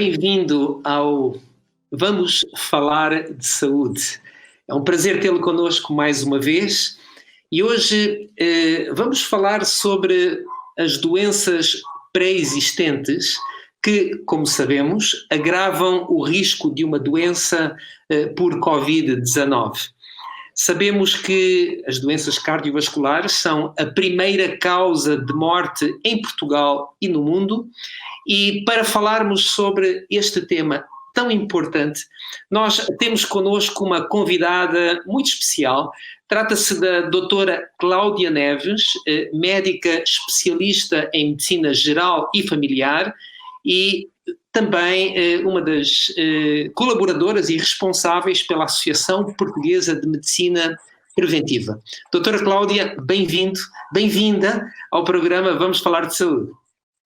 bem-vindo ao Vamos Falar de Saúde. É um prazer tê-lo connosco mais uma vez e hoje vamos falar sobre as doenças pré-existentes que, como sabemos, agravam o risco de uma doença por Covid-19. Sabemos que as doenças cardiovasculares são a primeira causa de morte em Portugal e no mundo, e para falarmos sobre este tema tão importante, nós temos connosco uma convidada muito especial. Trata-se da doutora Cláudia Neves, médica especialista em medicina geral e familiar e também uma das colaboradoras e responsáveis pela Associação Portuguesa de Medicina Preventiva. Doutora Cláudia, bem-vinda ao programa Vamos Falar de Saúde.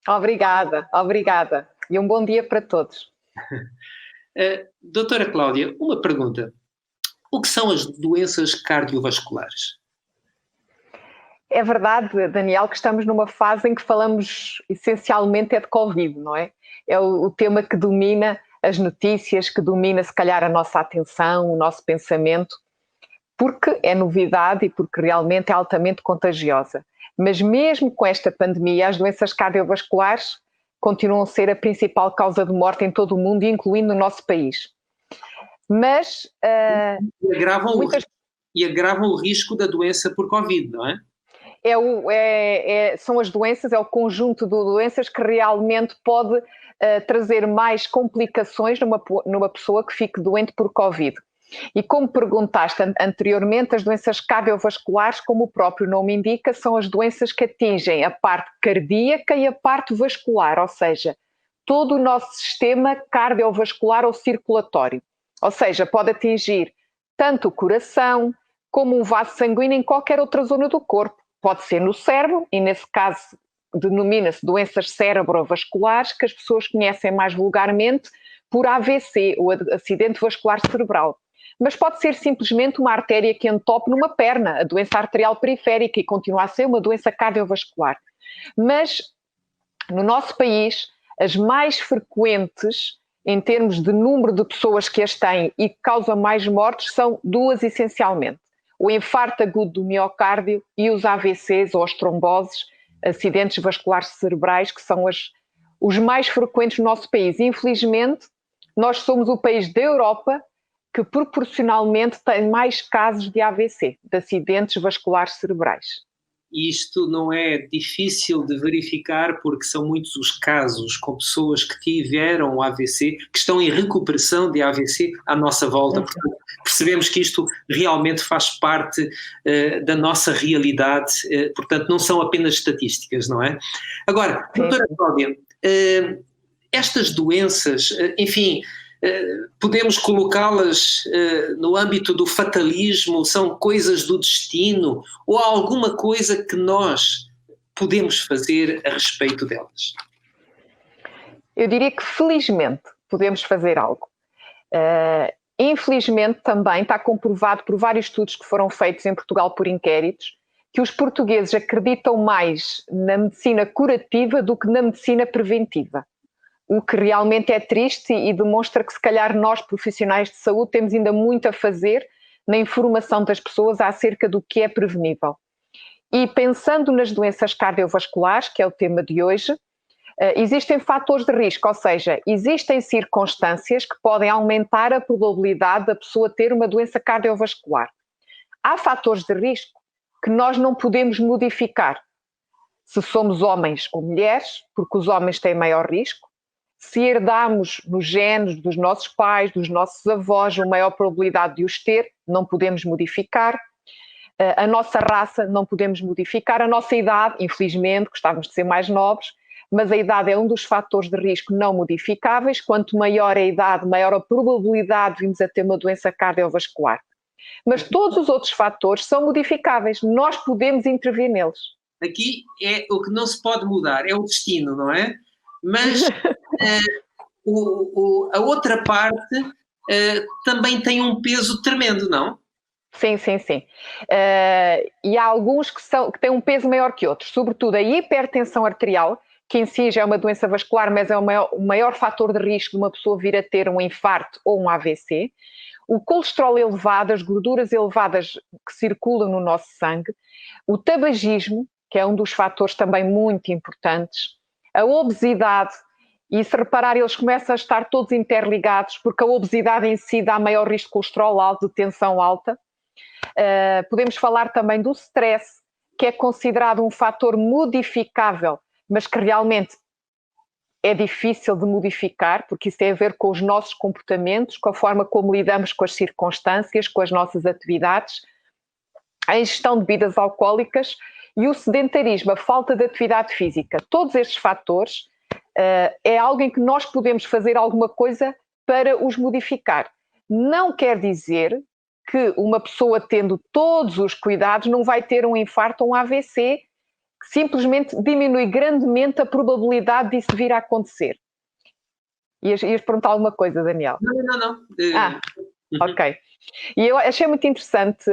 Obrigada. E um bom dia para todos. Doutora Cláudia, uma pergunta. O que são as doenças cardiovasculares? É verdade, Daniel, que estamos numa fase em que falamos essencialmente de Covid, não é? É o tema que domina as notícias, que domina se calhar a nossa atenção, o nosso pensamento, porque é novidade e porque realmente é altamente contagiosa. Mas mesmo com esta pandemia, as doenças cardiovasculares continuam a ser a principal causa de morte em todo o mundo, incluindo o nosso país. Mas agravam o risco da doença por Covid, não é? São as doenças, é o conjunto de doenças que realmente pode trazer mais complicações numa pessoa que fique doente por Covid. E como perguntaste anteriormente, as doenças cardiovasculares, como o próprio nome indica, são as doenças que atingem a parte cardíaca e a parte vascular, ou seja, todo o nosso sistema cardiovascular ou circulatório. Ou seja, pode atingir tanto o coração como um vaso sanguíneo em qualquer outra zona do corpo. Pode ser no cérebro, e nesse caso denomina-se doenças cerebrovasculares, que as pessoas conhecem mais vulgarmente por AVC, ou acidente vascular cerebral. Mas pode ser simplesmente uma artéria que entope numa perna, a doença arterial periférica, e continua a ser uma doença cardiovascular. Mas no nosso país, as mais frequentes, em termos de número de pessoas que as têm e que causam mais mortes, são duas essencialmente: o infarto agudo do miocárdio e os AVCs, ou as tromboses, acidentes vasculares cerebrais, que são os mais frequentes no nosso país. Infelizmente, nós somos o país da Europa que proporcionalmente tem mais casos de AVC, de acidentes vasculares cerebrais. Isto não é difícil de verificar, porque são muitos os casos com pessoas que tiveram AVC, que estão em recuperação de AVC à nossa volta. Portanto, percebemos que isto realmente faz parte da nossa realidade, portanto não são apenas estatísticas, não é? Agora, doutora Cláudia, estas doenças, enfim, podemos colocá-las no âmbito do fatalismo? São coisas do destino? Ou há alguma coisa que nós podemos fazer a respeito delas? Eu diria que felizmente podemos fazer algo. Infelizmente também está comprovado por vários estudos que foram feitos em Portugal por inquéritos que os portugueses acreditam mais na medicina curativa do que na medicina preventiva. O que realmente é triste e demonstra que se calhar nós, profissionais de saúde, temos ainda muito a fazer na informação das pessoas acerca do que é prevenível. E pensando nas doenças cardiovasculares, que é o tema de hoje, existem fatores de risco, ou seja, existem circunstâncias que podem aumentar a probabilidade da pessoa ter uma doença cardiovascular. Há fatores de risco que nós não podemos modificar. Se somos homens ou mulheres, porque os homens têm maior risco. Se herdamos nos genes dos nossos pais, dos nossos avós, uma maior probabilidade de os ter, não podemos modificar. A nossa raça não podemos modificar. A nossa idade, infelizmente, gostávamos de ser mais novos, mas a idade é um dos fatores de risco não modificáveis. Quanto maior a idade, maior a probabilidade de virmos a ter uma doença cardiovascular. Mas todos os outros fatores são modificáveis. Nós podemos intervir neles. Aqui é o que não se pode mudar, é o destino, não é? Mas a outra parte também tem um peso tremendo, não? Sim. E há alguns que têm um peso maior que outros, sobretudo a hipertensão arterial, que em si já é uma doença vascular, mas é o maior fator de risco de uma pessoa vir a ter um infarto ou um AVC. O colesterol elevado, as gorduras elevadas que circulam no nosso sangue, o tabagismo, que é um dos fatores também muito importantes, a obesidade, e se reparar, eles começam a estar todos interligados, porque a obesidade em si dá maior risco de colesterol alto, de tensão alta. Podemos falar também do stress, que é considerado um fator modificável, mas que realmente é difícil de modificar, porque isso tem a ver com os nossos comportamentos, com a forma como lidamos com as circunstâncias, com as nossas atividades, a ingestão de bebidas alcoólicas e o sedentarismo, a falta de atividade física. Todos estes fatores é algo em que nós podemos fazer alguma coisa para os modificar. Não quer dizer que uma pessoa tendo todos os cuidados não vai ter um infarto ou um AVC, que simplesmente diminui grandemente a probabilidade disso vir a acontecer. Ias perguntar alguma coisa, Daniel? Não. Ok. E eu achei muito interessante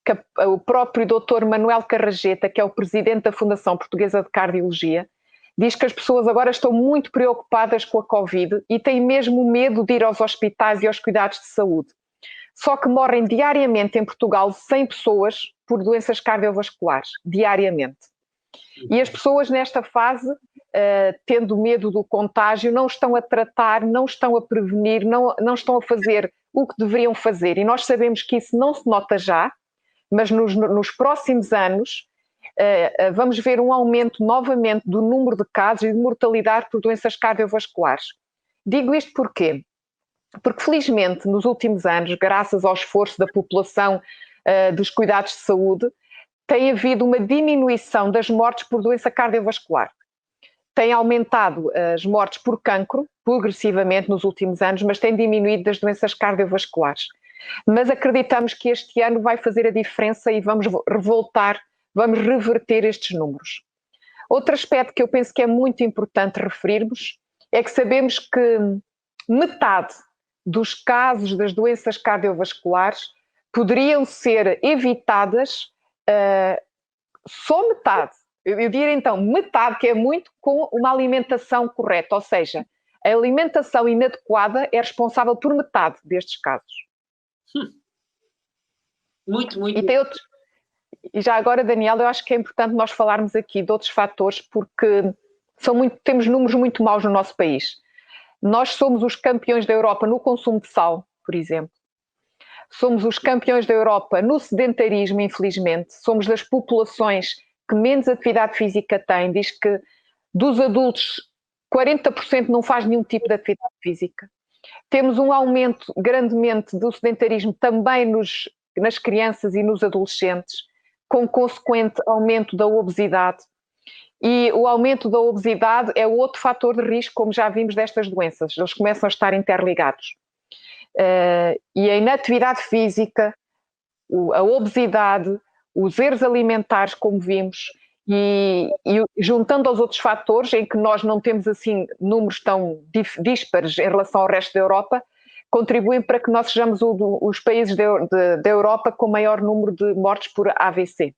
que o próprio Dr. Manuel Carrageta, que é o presidente da Fundação Portuguesa de Cardiologia, diz que as pessoas agora estão muito preocupadas com a Covid e têm mesmo medo de ir aos hospitais e aos cuidados de saúde. Só que morrem diariamente em Portugal 100 pessoas por doenças cardiovasculares, diariamente. E as pessoas nesta fase, tendo medo do contágio, não estão a tratar, não estão a prevenir, não estão a fazer o que deveriam fazer. E nós sabemos que isso não se nota já, mas nos próximos anos vamos ver um aumento novamente do número de casos e de mortalidade por doenças cardiovasculares. Digo isto porquê? Porque, felizmente, nos últimos anos, graças ao esforço da população dos cuidados de saúde, tem havido uma diminuição das mortes por doença cardiovascular. Tem aumentado as mortes por cancro, progressivamente nos últimos anos, mas tem diminuído das doenças cardiovasculares. Mas acreditamos que este ano vai fazer a diferença e vamos reverter estes números. Outro aspecto que eu penso que é muito importante referirmos é que sabemos que metade dos casos das doenças cardiovasculares poderiam ser evitadas, só metade. Eu diria então metade, que é muito, com uma alimentação correta, ou seja, a alimentação inadequada é responsável por metade destes casos. Muito. E já agora, Daniel, eu acho que é importante nós falarmos aqui de outros fatores, porque temos números muito maus no nosso país. Nós somos os campeões da Europa no consumo de sal, por exemplo. Somos os campeões da Europa no sedentarismo, infelizmente. Somos das populações que menos atividade física têm. Diz que dos adultos, 40% não faz nenhum tipo de atividade física. Temos um aumento grandemente do sedentarismo também nas crianças e nos adolescentes, com consequente aumento da obesidade. E o aumento da obesidade é outro fator de risco, como já vimos, destas doenças. Eles começam a estar interligados. E a inatividade física, a obesidade, os erros alimentares, como vimos, e juntando aos outros fatores, em que nós não temos assim números tão díspares em relação ao resto da Europa, contribuem para que nós sejamos os países da Europa com maior número de mortes por AVC.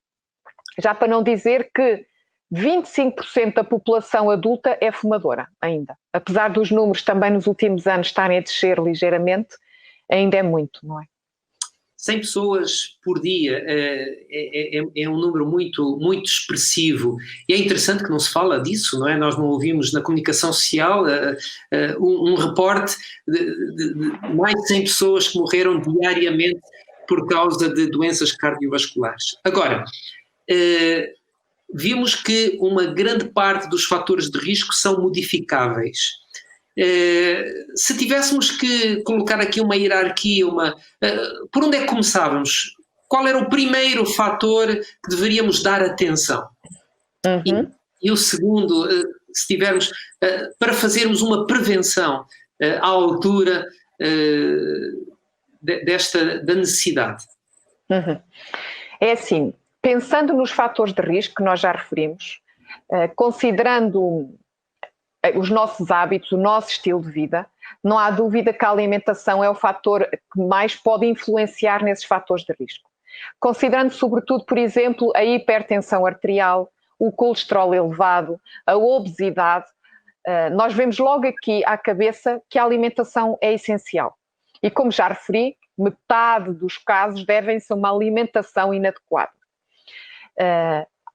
Já para não dizer que 25% da população adulta é fumadora ainda. Apesar dos números também nos últimos anos estarem a descer ligeiramente, ainda é muito, não é? 100 pessoas por dia é um número muito, muito expressivo. E é interessante que não se fala disso, não é? Nós não ouvimos na comunicação social um reporte de mais de 100 pessoas que morreram diariamente por causa de doenças cardiovasculares. Agora, vimos que uma grande parte dos fatores de risco são modificáveis. Se tivéssemos que colocar aqui uma hierarquia, por onde é que começávamos? Qual era o primeiro fator que deveríamos dar atenção? Uhum. E o segundo, se tivermos, para fazermos uma prevenção à altura da necessidade? Uhum. É assim, pensando nos fatores de risco que nós já referimos, considerando os nossos hábitos, o nosso estilo de vida, não há dúvida que a alimentação é o fator que mais pode influenciar nesses fatores de risco. Considerando sobretudo, por exemplo, a hipertensão arterial, o colesterol elevado, a obesidade, nós vemos logo aqui à cabeça que a alimentação é essencial. E como já referi, metade dos casos devem-se a uma alimentação inadequada.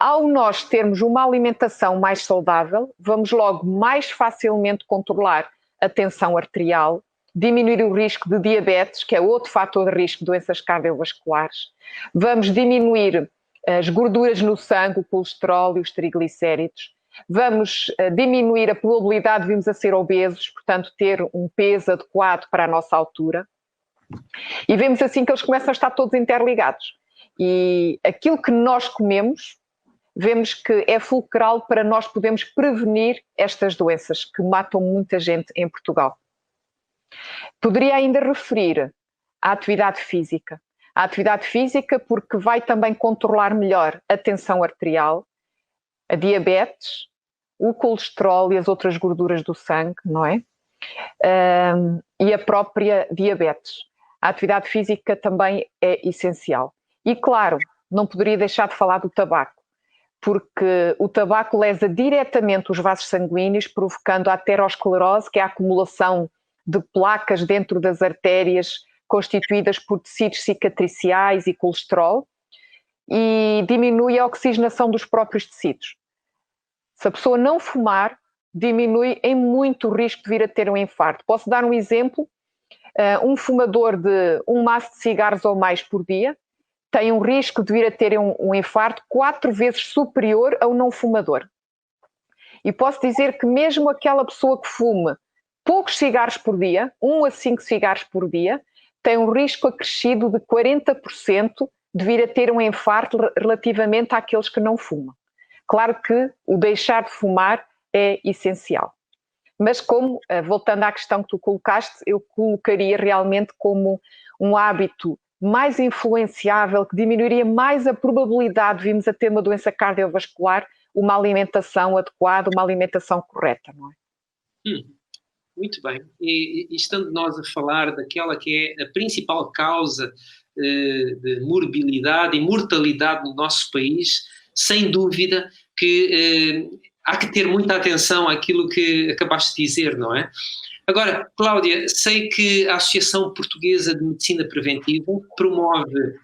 Ao nós termos uma alimentação mais saudável, vamos logo mais facilmente controlar a tensão arterial, diminuir o risco de diabetes, que é outro fator de risco de doenças cardiovasculares. Vamos diminuir as gorduras no sangue, o colesterol e os triglicéridos. Vamos diminuir a probabilidade de virmos a ser obesos, portanto, ter um peso adequado para a nossa altura. E vemos assim que eles começam a estar todos interligados. E aquilo que nós comemos, vemos que é fulcral para nós podermos prevenir estas doenças que matam muita gente em Portugal. Poderia ainda referir à atividade física. A atividade física porque vai também controlar melhor a tensão arterial, a diabetes, o colesterol e as outras gorduras do sangue, não é? E a própria diabetes. A atividade física também é essencial. E claro, não poderia deixar de falar do tabaco, porque o tabaco lesa diretamente os vasos sanguíneos, provocando a aterosclerose, que é a acumulação de placas dentro das artérias constituídas por tecidos cicatriciais e colesterol, e diminui a oxigenação dos próprios tecidos. Se a pessoa não fumar, diminui em muito o risco de vir a ter um infarto. Posso dar um exemplo? Um fumador de um maço de cigarros ou mais por dia tem um risco de vir a ter um infarto 4 vezes superior ao não fumador. E posso dizer que mesmo aquela pessoa que fume poucos cigarros por dia, 1 a 5 cigarros por dia, tem um risco acrescido de 40% de vir a ter um infarto relativamente àqueles que não fumam. Claro que o deixar de fumar é essencial. Mas como, voltando à questão que tu colocaste, eu colocaria realmente como um hábito mais influenciável, que diminuiria mais a probabilidade de virmos a ter uma doença cardiovascular, uma alimentação adequada, uma alimentação correta, não é? Muito bem. E estando nós a falar daquela que é a principal causa de morbilidade e mortalidade no nosso país, sem dúvida que há que ter muita atenção àquilo que acabaste de dizer, não é? Agora, Cláudia, sei que a Associação Portuguesa de Medicina Preventiva promove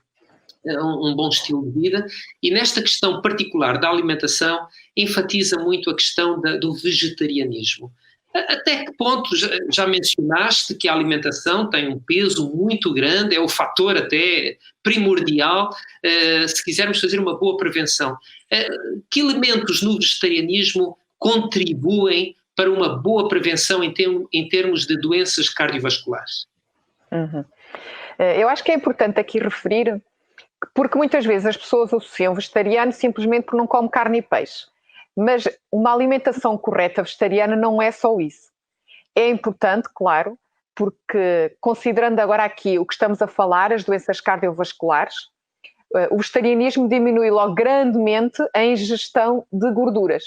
um bom estilo de vida e nesta questão particular da alimentação enfatiza muito a questão do vegetarianismo. Até que ponto já mencionaste que a alimentação tem um peso muito grande, é o fator até primordial, se quisermos fazer uma boa prevenção. Que elementos no vegetarianismo contribuem para uma boa prevenção em termos de doenças cardiovasculares? Eu acho que é importante aqui referir, porque muitas vezes as pessoas associam vegetariano simplesmente porque não come carne e peixe. Mas uma alimentação correta vegetariana não é só isso. É importante, claro, porque considerando agora aqui o que estamos a falar, as doenças cardiovasculares, o vegetarianismo diminui logo grandemente a ingestão de gorduras,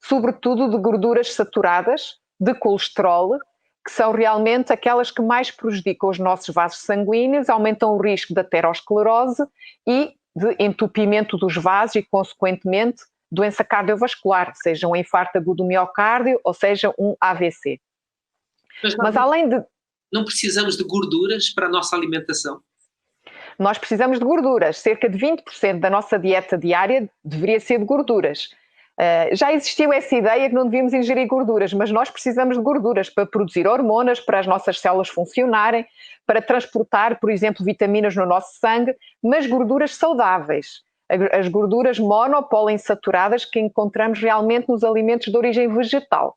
sobretudo de gorduras saturadas, de colesterol, que são realmente aquelas que mais prejudicam os nossos vasos sanguíneos, aumentam o risco de aterosclerose e de entupimento dos vasos e, consequentemente, doença cardiovascular, seja um infarto agudo do miocárdio ou seja um AVC. Mas além de... Não precisamos de gorduras para a nossa alimentação? Nós precisamos de gorduras. Cerca de 20% da nossa dieta diária deveria ser de gorduras. Já existiu essa ideia que não devíamos ingerir gorduras, mas nós precisamos de gorduras para produzir hormonas, para as nossas células funcionarem, para transportar, por exemplo, vitaminas no nosso sangue, mas gorduras saudáveis. As gorduras monopoliinsaturadas que encontramos realmente nos alimentos de origem vegetal.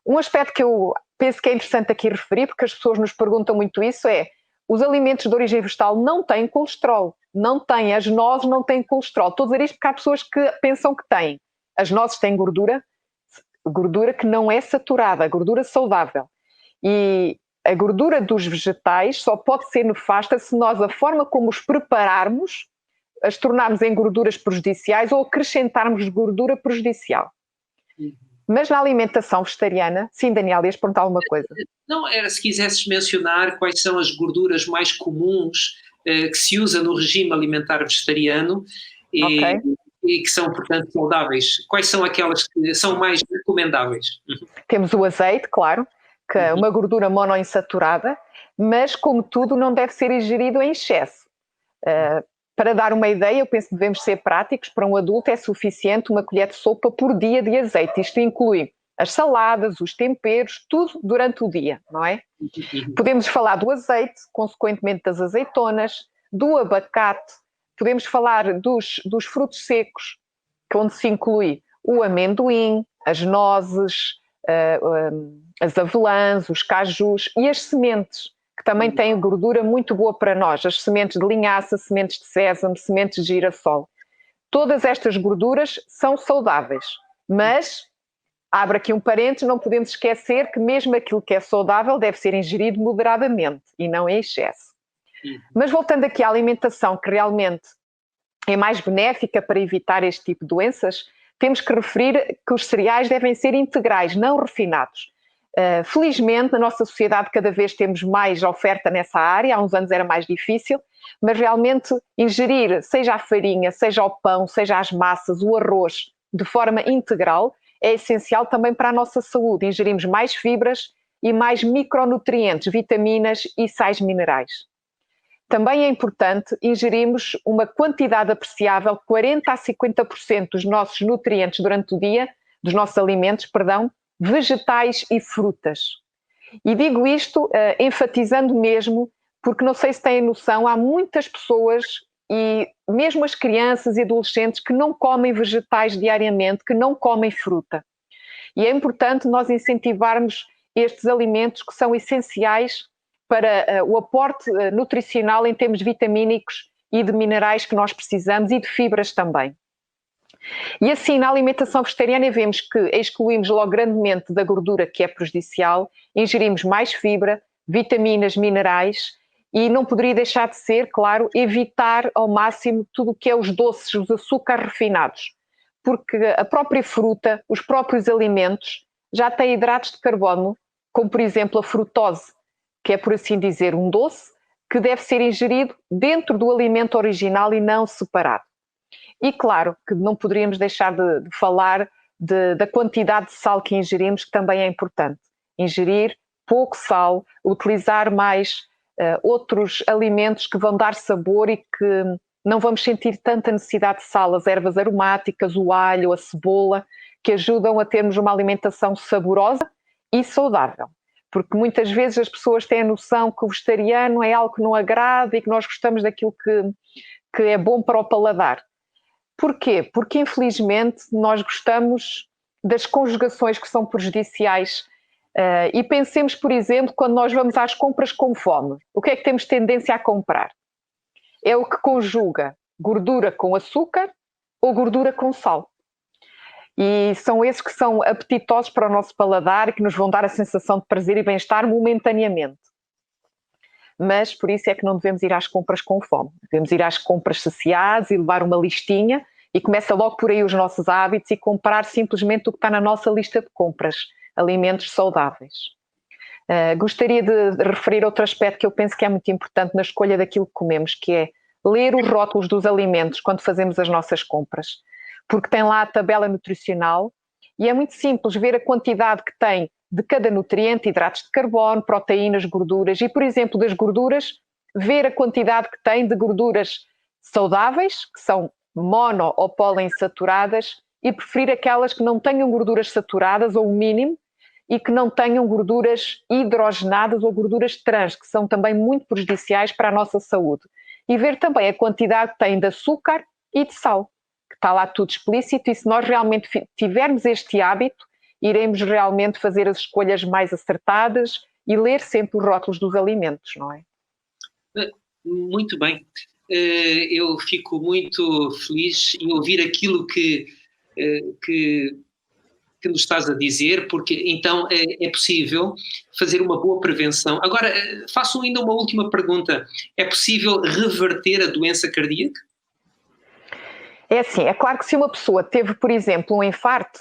Um aspecto que eu penso que é interessante aqui referir, porque as pessoas nos perguntam muito isso, é os alimentos de origem vegetal não têm colesterol, não têm, as nozes não têm colesterol. Estou a dizer isto porque há pessoas que pensam que têm. As nozes têm gordura que não é saturada, gordura saudável. E a gordura dos vegetais só pode ser nefasta se nós, a forma como os prepararmos, as tornarmos em gorduras prejudiciais ou acrescentarmos gordura prejudicial. Mas na alimentação vegetariana, sim, Daniel, ias perguntar alguma coisa? Não, era se quisesses mencionar quais são as gorduras mais comuns que se usa no regime alimentar vegetariano e e que são, portanto, saudáveis? Quais são aquelas que são mais recomendáveis? Temos o azeite, claro, que é uma gordura monoinsaturada, mas, como tudo, não deve ser ingerido em excesso. Para dar uma ideia, eu penso que devemos ser práticos. Para um adulto é suficiente uma colher de sopa por dia de azeite. Isto inclui as saladas, os temperos, tudo durante o dia, não é? Podemos falar do azeite, consequentemente das azeitonas, do abacate, podemos falar dos frutos secos, onde se inclui o amendoim, as nozes, as avelãs, os cajus e as sementes, que também têm gordura muito boa para nós, as sementes de linhaça, sementes de sésamo, sementes de girassol. Todas estas gorduras são saudáveis, mas, abre aqui um parênteses, não podemos esquecer que mesmo aquilo que é saudável deve ser ingerido moderadamente e não em excesso. Mas voltando aqui à alimentação, que realmente é mais benéfica para evitar este tipo de doenças, temos que referir que os cereais devem ser integrais, não refinados. Felizmente, na nossa sociedade cada vez temos mais oferta nessa área, há uns anos era mais difícil, mas realmente ingerir, seja a farinha, seja o pão, seja as massas, o arroz, de forma integral, é essencial também para a nossa saúde. Ingerimos mais fibras e mais micronutrientes, vitaminas e sais minerais. Também é importante ingerirmos uma quantidade apreciável, 40 a 50% dos nossos nutrientes durante o dia, dos nossos alimentos, vegetais e frutas. E digo isto enfatizando mesmo, porque não sei se têm noção, há muitas pessoas, e mesmo as crianças e adolescentes, que não comem vegetais diariamente, que não comem fruta. E é importante nós incentivarmos estes alimentos que são essenciais para o aporte nutricional em termos vitamínicos e de minerais que nós precisamos e de fibras também. E assim, na alimentação vegetariana vemos que excluímos logo grandemente da gordura que é prejudicial, ingerimos mais fibra, vitaminas, minerais e não poderia deixar de ser, claro, evitar ao máximo tudo o que é os doces, os açúcares refinados, porque a própria fruta, os próprios alimentos já têm hidratos de carbono, como por exemplo a frutose, que é por assim dizer um doce, que deve ser ingerido dentro do alimento original e não separado. E claro que não poderíamos deixar de falar da quantidade de sal que ingerimos, que também é importante. Ingerir pouco sal, utilizar mais outros alimentos que vão dar sabor e que não vamos sentir tanta necessidade de sal, as ervas aromáticas, o alho, a cebola, que ajudam a termos uma alimentação saborosa e saudável. Porque muitas vezes as pessoas têm a noção que o vegetariano é algo que não agrada e que nós gostamos daquilo que é bom para o paladar. Porquê? Porque infelizmente nós gostamos das conjugações que são prejudiciais e pensemos, por exemplo, quando nós vamos às compras com fome, o que é que temos tendência a comprar? É o que conjuga gordura com açúcar ou gordura com sal. E são esses que são apetitosos para o nosso paladar e que nos vão dar a sensação de prazer e bem-estar momentaneamente. Mas por isso é que não devemos ir às compras com fome. Devemos ir às compras saciadas e levar uma listinha e começa logo por aí os nossos hábitos e comprar simplesmente o que está na nossa lista de compras, alimentos saudáveis. Gostaria de referir outro aspecto que eu penso que é muito importante na escolha daquilo que comemos, que é ler os rótulos dos alimentos quando fazemos as nossas compras, porque tem lá a tabela nutricional e é muito simples ver a quantidade que tem de cada nutriente, hidratos de carbono, proteínas, gorduras e, por exemplo, das gorduras, ver a quantidade que tem de gorduras saudáveis, que são mono ou poliinsaturadas, e preferir aquelas que não tenham gorduras saturadas ou o mínimo e que não tenham gorduras hidrogenadas ou gorduras trans, que são também muito prejudiciais para a nossa saúde. E ver também a quantidade que tem de açúcar e de sal, que está lá tudo explícito, e se nós realmente tivermos este hábito, iremos realmente fazer as escolhas mais acertadas e ler sempre os rótulos dos alimentos, não é? Muito bem. Eu fico muito feliz em ouvir aquilo que nos estás a dizer, porque então é possível fazer uma boa prevenção. Agora, faço ainda uma última pergunta. É possível reverter a doença cardíaca? É assim, é claro que se uma pessoa teve, por exemplo, um infarto,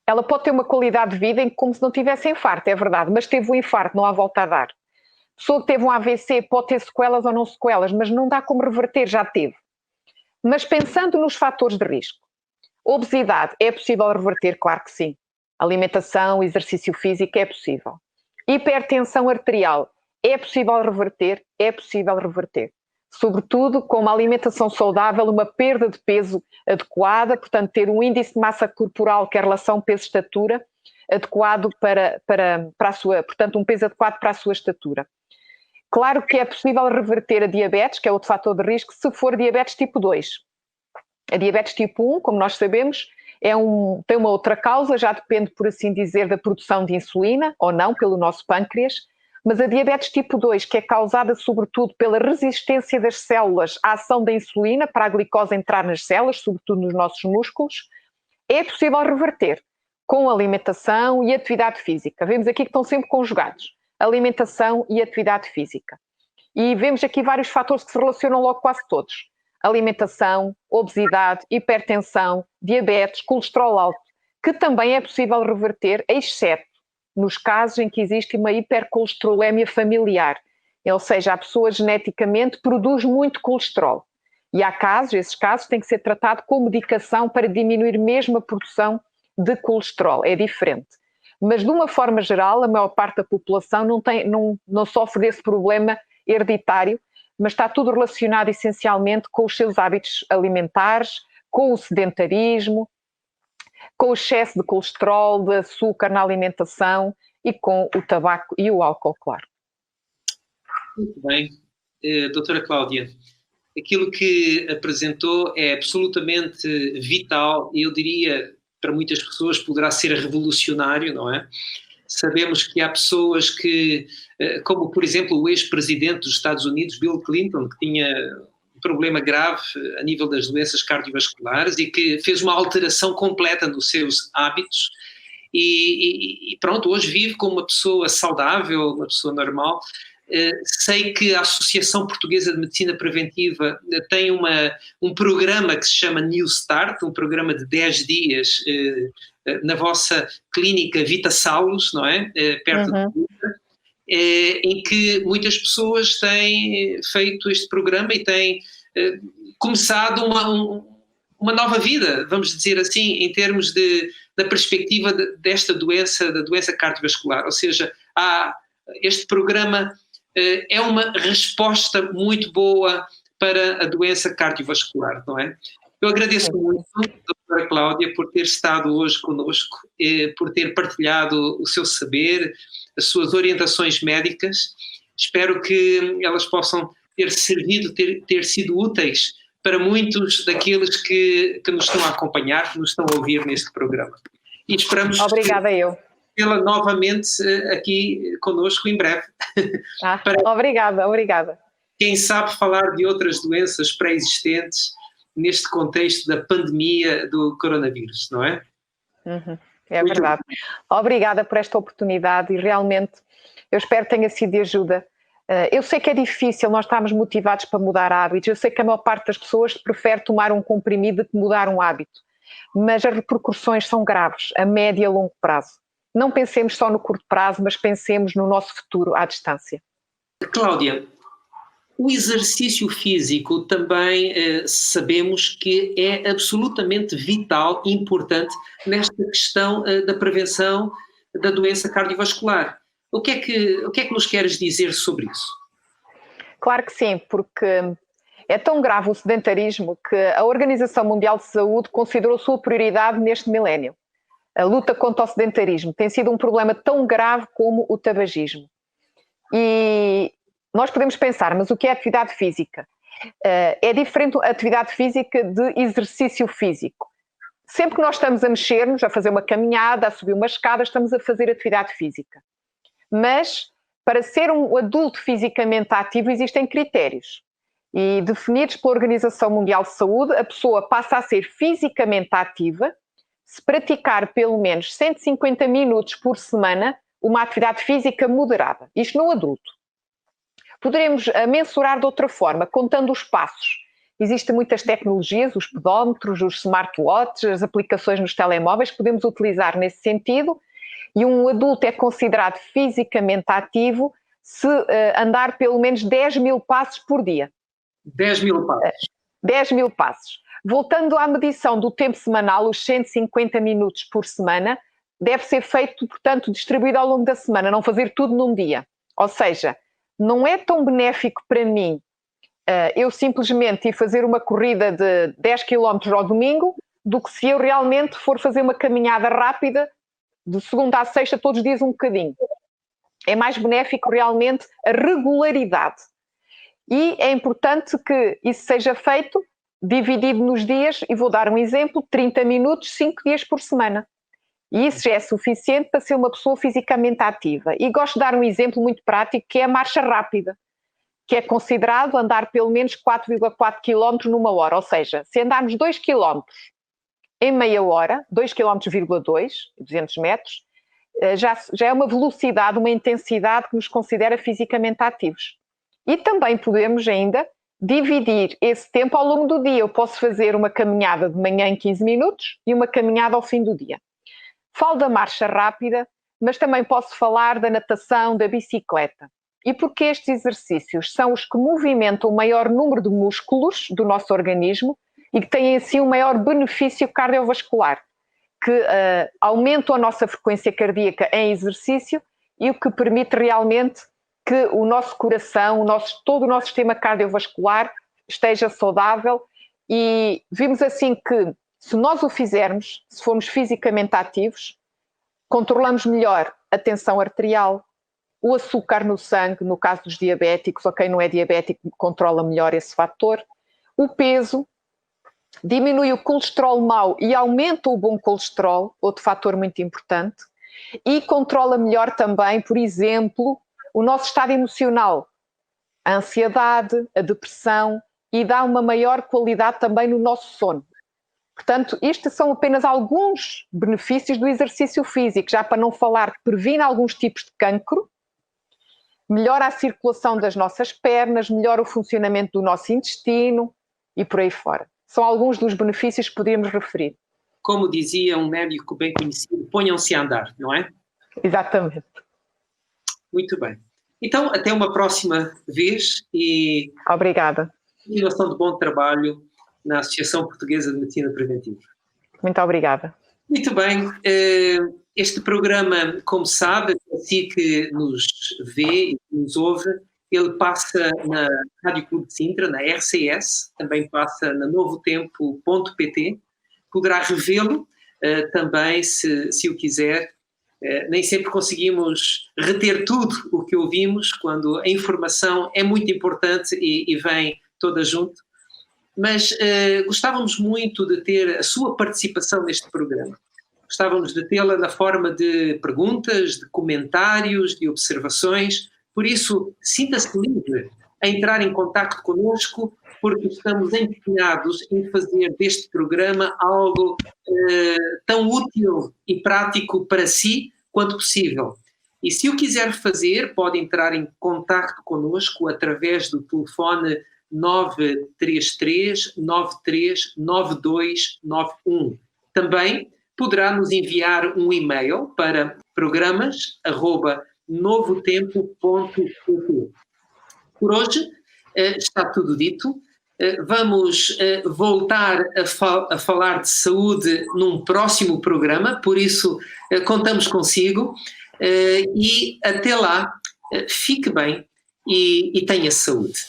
ela pode ter uma qualidade de vida como se não tivesse infarto, é verdade, mas teve um infarto, não há volta a dar. A pessoa que teve um AVC pode ter sequelas ou não sequelas, mas não dá como reverter, já teve. Mas pensando nos fatores de risco, obesidade é possível reverter? Claro que sim. Alimentação, exercício físico é possível. Hipertensão arterial é possível reverter? É possível reverter. Sobretudo com uma alimentação saudável, uma perda de peso adequada, portanto ter um índice de massa corporal, que é a relação peso-estatura, adequado para a sua, portanto um peso adequado para a sua estatura. Claro que é possível reverter a diabetes, que é outro fator de risco, se for diabetes tipo 2. A diabetes tipo 1, como nós sabemos, tem uma outra causa, já depende, por assim dizer, da produção de insulina, ou não, pelo nosso pâncreas, mas a diabetes tipo 2, que é causada sobretudo pela resistência das células à ação da insulina, para a glicose entrar nas células, sobretudo nos nossos músculos, é possível reverter com alimentação e atividade física. Vemos aqui que estão sempre conjugados, alimentação e atividade física. E vemos aqui vários fatores que se relacionam logo quase todos. Alimentação, obesidade, hipertensão, diabetes, colesterol alto, que também é possível reverter, exceto nos casos em que existe uma hipercolesterolemia familiar, ou seja, a pessoa geneticamente produz muito colesterol. E há casos, esses casos têm que ser tratados com medicação para diminuir mesmo a produção de colesterol, é diferente. Mas de uma forma geral, a maior parte da população não sofre desse problema hereditário, mas está tudo relacionado essencialmente com os seus hábitos alimentares, com o sedentarismo, com o excesso de colesterol, de açúcar na alimentação e com o tabaco e o álcool, claro. Muito bem. Doutora Cláudia, aquilo que apresentou é absolutamente vital e eu diria, para muitas pessoas poderá ser revolucionário, não é? Sabemos que há pessoas que, como por exemplo o ex-presidente dos Estados Unidos, Bill Clinton, que tinha um problema grave a nível das doenças cardiovasculares e que fez uma alteração completa nos seus hábitos e pronto, hoje vive como uma pessoa saudável, uma pessoa normal. Sei que a Associação Portuguesa de Medicina Preventiva tem um programa que se chama New Start, um programa de 10 dias na vossa clínica Vita Salus, não é? Perto de Coimbra, em que muitas pessoas têm feito este programa e têm começado uma nova vida, vamos dizer assim, em termos da perspectiva desta doença, da doença cardiovascular. Ou seja, este programa é uma resposta muito boa para a doença cardiovascular, não é? Eu agradeço muito, doutora Cláudia, por ter estado hoje connosco, por ter partilhado o seu saber, as suas orientações médicas. Espero que elas possam ter servido, ter sido úteis para muitos daqueles que nos estão a acompanhar, que nos estão a ouvir neste programa. E esperamos tê-la novamente aqui connosco em breve. Obrigada. Quem sabe falar de outras doenças pré-existentes neste contexto da pandemia do coronavírus, não é? É verdade. Obrigada por esta oportunidade e realmente eu espero que tenha sido de ajuda. Eu sei que é difícil, nós estamos motivados para mudar hábitos, eu sei que a maior parte das pessoas prefere tomar um comprimido do que mudar um hábito, mas as repercussões são graves, a médio e a longo prazo. Não pensemos só no curto prazo, mas pensemos no nosso futuro à distância. Cláudia, o exercício físico também sabemos que é absolutamente vital e importante nesta questão da prevenção da doença cardiovascular. O que é que nos queres dizer sobre isso? Claro que sim, porque é tão grave o sedentarismo que a Organização Mundial de Saúde considerou sua prioridade neste milénio. A luta contra o sedentarismo tem sido um problema tão grave como o tabagismo. E nós podemos pensar, mas o que é atividade física? É diferente a atividade física de exercício físico. Sempre que nós estamos a mexer-nos, a fazer uma caminhada, a subir uma escada, estamos a fazer atividade física. Mas, para ser um adulto fisicamente ativo, existem critérios. E definidos pela Organização Mundial de Saúde, a pessoa passa a ser fisicamente ativa se praticar pelo menos 150 minutos por semana uma atividade física moderada. Isto no adulto. Poderemos mensurar de outra forma, contando os passos. Existem muitas tecnologias, os pedómetros, os smartwatches, as aplicações nos telemóveis que podemos utilizar nesse sentido. E um adulto é considerado fisicamente ativo se andar pelo menos 10 mil passos por dia. 10 mil passos. 10.000 passos. Voltando à medição do tempo semanal, os 150 minutos por semana, deve ser feito, portanto, distribuído ao longo da semana, não fazer tudo num dia. Ou seja, não é tão benéfico para mim eu simplesmente ir fazer uma corrida de 10 km ao domingo, do que se eu realmente for fazer uma caminhada rápida, de segunda a sexta, todos os dias um bocadinho. É mais benéfico realmente a regularidade. E é importante que isso seja feito dividido nos dias, e vou dar um exemplo, 30 minutos, 5 dias por semana. E isso já é suficiente para ser uma pessoa fisicamente ativa. E gosto de dar um exemplo muito prático, que é a marcha rápida, que é considerado andar pelo menos 4,4 km numa hora. Ou seja, se andarmos 2 km em meia hora, 2,2 km, 200 metros, já é uma velocidade, uma intensidade que nos considera fisicamente ativos. E também podemos ainda dividir esse tempo ao longo do dia. Eu posso fazer uma caminhada de manhã em 15 minutos e uma caminhada ao fim do dia. Falo da marcha rápida, mas também posso falar da natação, da bicicleta. E porque estes exercícios são os que movimentam o maior número de músculos do nosso organismo e que têm assim um maior benefício cardiovascular, que aumentam a nossa frequência cardíaca em exercício e o que permite realmente que o nosso coração, todo o nosso sistema cardiovascular esteja saudável. E vimos assim que, se nós o fizermos, se formos fisicamente ativos, controlamos melhor a tensão arterial, o açúcar no sangue, no caso dos diabéticos, ou quem não é diabético controla melhor esse fator, o peso, diminui o colesterol mau e aumenta o bom colesterol, outro fator muito importante, e controla melhor também, por exemplo, o nosso estado emocional, a ansiedade, a depressão, e dá uma maior qualidade também no nosso sono. Portanto, estes são apenas alguns benefícios do exercício físico, já para não falar que previne alguns tipos de cancro, melhora a circulação das nossas pernas, melhora o funcionamento do nosso intestino e por aí fora. São alguns dos benefícios que podíamos referir. Como dizia um médico bem conhecido, ponham-se a andar, não é? Exatamente. Muito bem. Então, até uma próxima vez e... Obrigada. Continuação de bom trabalho na Associação Portuguesa de Medicina Preventiva. Muito obrigada. Muito bem. Este programa, como sabe, assim que nos vê e nos ouve, ele passa na Rádio Clube de Sintra, na RCS, também passa na novotempo.pt. Poderá revê-lo também, se o quiser. Nem sempre conseguimos reter tudo o que ouvimos, quando a informação é muito importante e vem toda junto. Mas gostávamos muito de ter a sua participação neste programa. Gostávamos de tê-la na forma de perguntas, de comentários, de observações. Por isso, sinta-se livre a entrar em contacto connosco, porque estamos empenhados em fazer deste programa algo tão útil e prático para si quanto possível. E se o quiser fazer, pode entrar em contacto connosco através do telefone 933 93 9291. Também poderá nos enviar um e-mail para programas@novotempo.pt. Por hoje está tudo dito. Vamos voltar a falar de saúde num próximo programa, por isso contamos consigo e até lá, fique bem e tenha saúde.